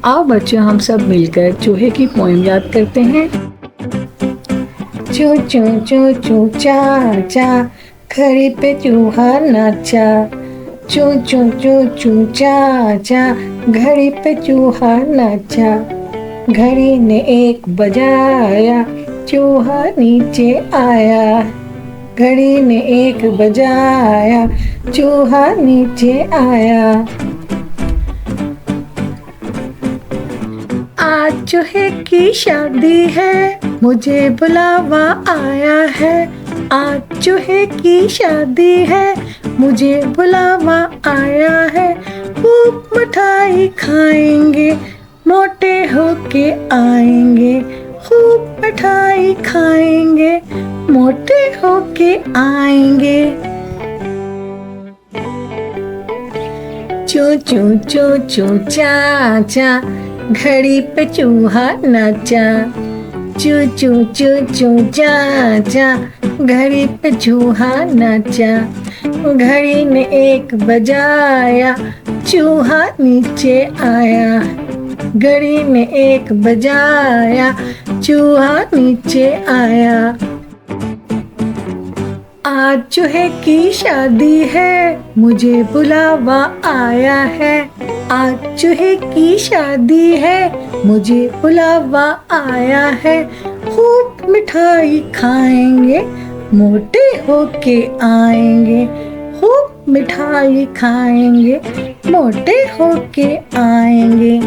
आओ बच्चों, हम सब मिलकर चूहे की पोएम याद करते हैं। चू चू चू चू चा चा, घड़ी पे चूहा नाचा। चू चू चू चू चा चा, घड़ी पे चूहा नाचा। घड़ी ने एक बजाया, चूहा नीचे आया। घड़ी ने एक बजाया, चूहा नीचे आया। आज चूहे की शादी है, मुझे बुलावा आया है। आज चूहे की शादी है, मुझे बुलावा आया है। खूब मिठाई खाएंगे, मोटे होके आएंगे। खूब मिठाई खाएंगे, मोटे होके आएंगे। चू चू चू चू चा चा, घड़ी पे चूहा नाचा। चू चू चू चू चा चा, घड़ी पे चूहा नाचा। घड़ी ने एक बजाया, चूहा नीचे आया। घड़ी ने एक बजाया, चूहा नीचे आया। आज चूहे की शादी है, मुझे बुलावा आया है। आज चूहे की शादी है, मुझे बुलावा आया है। खूब मिठाई खाएंगे, मोटे होके आएंगे। खूब मिठाई खाएंगे, मोटे होके आएंगे।